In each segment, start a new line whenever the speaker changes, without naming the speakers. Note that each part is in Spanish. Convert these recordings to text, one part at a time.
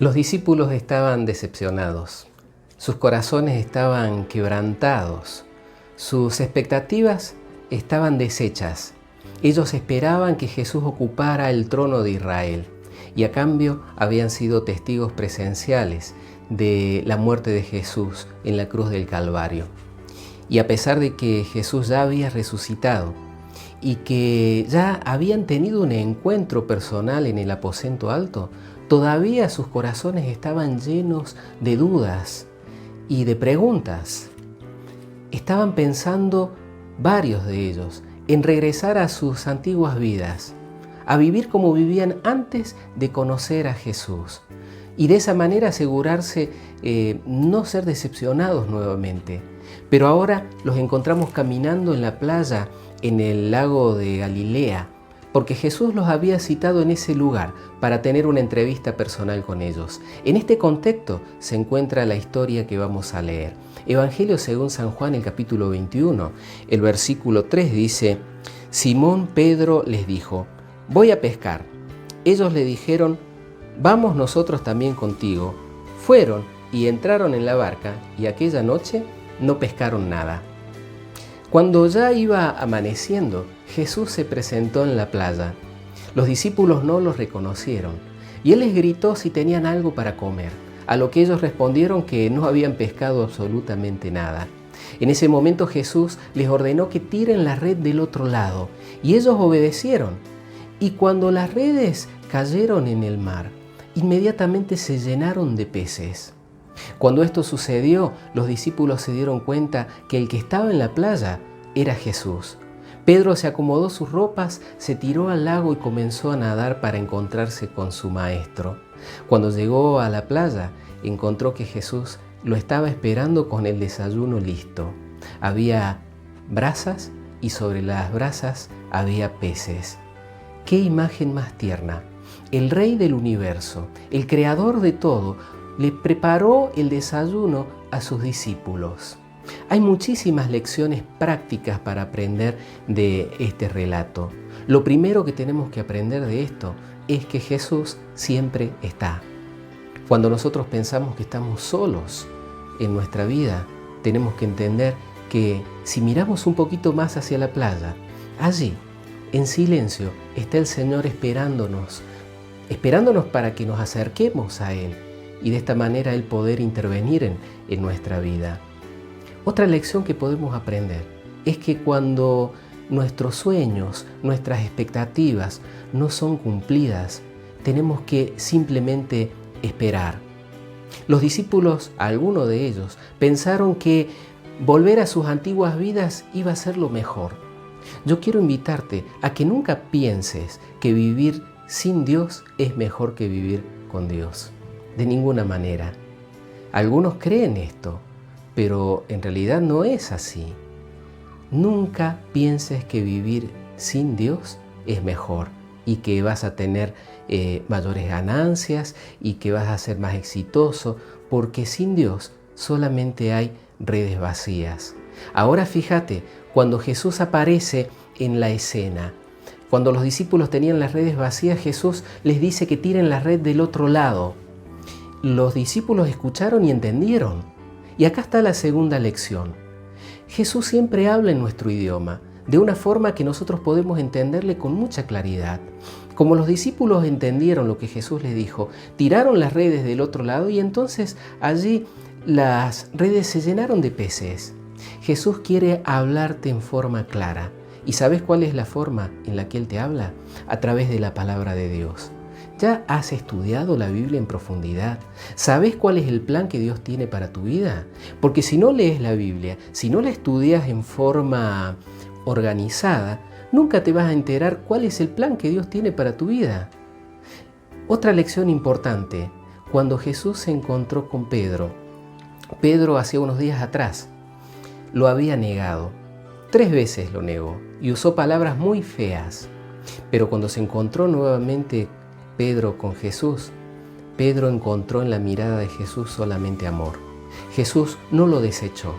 Los discípulos estaban decepcionados, sus corazones estaban quebrantados, sus expectativas estaban deshechas. Ellos esperaban que Jesús ocupara el trono de Israel y a cambio habían sido testigos presenciales de la muerte de Jesús en la cruz del Calvario. Y a pesar de que Jesús ya había resucitado y que ya habían tenido un encuentro personal en el aposento alto, todavía sus corazones estaban llenos de dudas y de preguntas. Estaban pensando, varios de ellos, en regresar a sus antiguas vidas, a vivir como vivían antes de conocer a Jesús y de esa manera asegurarse no ser decepcionados nuevamente. Pero ahora los encontramos caminando en la playa en el lago de Galilea, porque Jesús los había citado en ese lugar para tener una entrevista personal con ellos. En este contexto se encuentra la historia que vamos a leer. Evangelio según San Juan, el capítulo 21, el versículo 3 dice: Simón Pedro les dijo: voy a pescar. Ellos le dijeron: vamos nosotros también contigo. Fueron y entraron en la barca y aquella noche no pescaron nada. Cuando ya iba amaneciendo, Jesús se presentó en la playa. Los discípulos no los reconocieron y Él les gritó si tenían algo para comer, a lo que ellos respondieron que no habían pescado absolutamente nada. En ese momento Jesús les ordenó que tiren la red del otro lado y ellos obedecieron. Y cuando las redes cayeron en el mar, inmediatamente se llenaron de peces. Cuando esto sucedió, los discípulos se dieron cuenta que el que estaba en la playa era Jesús. Pedro se acomodó sus ropas, se tiró al lago y comenzó a nadar para encontrarse con su maestro. Cuando llegó a la playa, encontró que Jesús lo estaba esperando con el desayuno listo. Había brasas y sobre las brasas había peces. ¡Qué imagen más tierna! El Rey del universo, el Creador de todo, le preparó el desayuno a sus discípulos. Hay muchísimas lecciones prácticas para aprender de este relato. Lo primero que tenemos que aprender de esto es que Jesús siempre está. Cuando nosotros pensamos que estamos solos en nuestra vida, tenemos que entender que si miramos un poquito más hacia la playa, allí, en silencio, está el Señor esperándonos para que nos acerquemos a Él y de esta manera Él poder intervenir en nuestra vida. Otra lección que podemos aprender es que cuando nuestros sueños, nuestras expectativas no son cumplidas, tenemos que simplemente esperar. Los discípulos, algunos de ellos, pensaron que volver a sus antiguas vidas iba a ser lo mejor. Yo quiero invitarte a que nunca pienses que vivir sin Dios es mejor que vivir con Dios. De ninguna manera. Algunos creen esto, pero en realidad no es así. Nunca pienses que vivir sin Dios es mejor y que vas a tener mayores ganancias y que vas a ser más exitoso, porque sin Dios solamente hay redes vacías. Ahora fíjate, cuando Jesús aparece en la escena, cuando los discípulos tenían las redes vacías, Jesús les dice que tiren la red del otro lado. Los discípulos escucharon y entendieron. Y acá está la segunda lección. Jesús siempre habla en nuestro idioma, de una forma que nosotros podemos entenderle con mucha claridad. Como los discípulos entendieron lo que Jesús les dijo, tiraron las redes del otro lado y entonces allí las redes se llenaron de peces. Jesús quiere hablarte en forma clara. ¿Y sabes cuál es la forma en la que Él te habla? A través de la palabra de Dios. ¿Ya has estudiado la Biblia en profundidad? ¿Sabes cuál es el plan que Dios tiene para tu vida? Porque si no lees la Biblia, si no la estudias en forma organizada, nunca te vas a enterar cuál es el plan que Dios tiene para tu vida. Otra lección importante, cuando Jesús se encontró con Pedro hacía unos días atrás lo había negado. 3 veces lo negó y usó palabras muy feas. Pero cuando se encontró nuevamente Pedro con Jesús, Pedro encontró en la mirada de Jesús solamente amor. Jesús no lo desechó.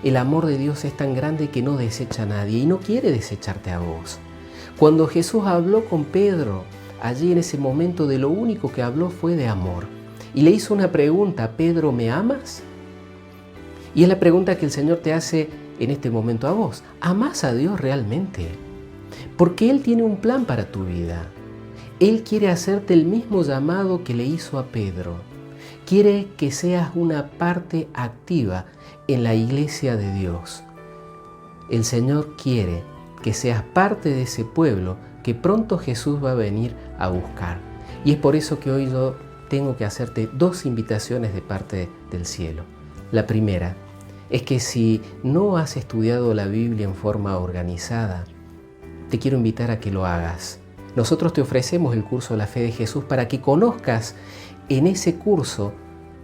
El amor de Dios es tan grande que no desecha a nadie y no quiere desecharte a vos. Cuando Jesús habló con Pedro, allí en ese momento de lo único que habló fue de amor. y le hizo una pregunta: Pedro, ¿me amas? Y es la pregunta que el Señor te hace en este momento a vos. ¿Amás a Dios realmente? Porque Él tiene un plan para tu vida. Él quiere hacerte el mismo llamado que le hizo a Pedro. Quiere que seas una parte activa en la iglesia de Dios. El Señor quiere que seas parte de ese pueblo que pronto Jesús va a venir a buscar. Y es por eso que hoy yo tengo que hacerte dos invitaciones de parte del cielo. La primera es que si no has estudiado la Biblia en forma organizada, te quiero invitar a que lo hagas. Nosotros te ofrecemos el curso La Fe de Jesús para que conozcas en ese curso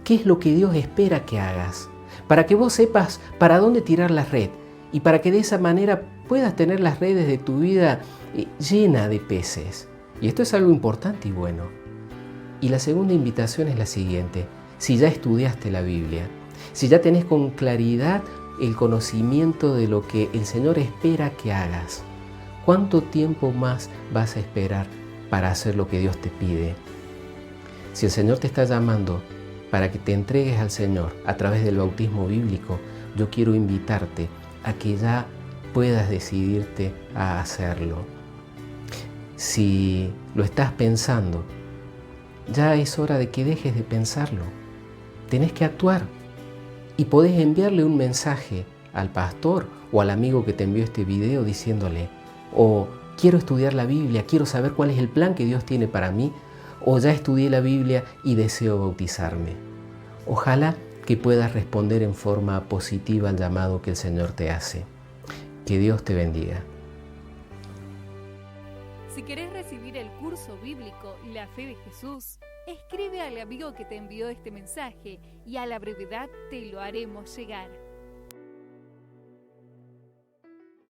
qué es lo que Dios espera que hagas, para que vos sepas para dónde tirar la red y para que de esa manera puedas tener las redes de tu vida llena de peces. Y esto es algo importante y bueno. Y la segunda invitación es la siguiente: si ya estudiaste la Biblia, si ya tenés con claridad el conocimiento de lo que el Señor espera que hagas, ¿cuánto tiempo más vas a esperar para hacer lo que Dios te pide? Si el Señor te está llamando para que te entregues al Señor a través del bautismo bíblico, yo quiero invitarte a que ya puedas decidirte a hacerlo. Si lo estás pensando, ya es hora de que dejes de pensarlo. Tenés que actuar y podés enviarle un mensaje al pastor o al amigo que te envió este video diciéndole: o quiero estudiar la Biblia, quiero saber cuál es el plan que Dios tiene para mí, o ya estudié la Biblia y deseo bautizarme. Ojalá que puedas responder en forma positiva al llamado que el Señor te hace. Que Dios te bendiga.
Si querés recibir el curso bíblico La Fe de Jesús, escribe al amigo que te envió este mensaje y a la brevedad te lo haremos llegar.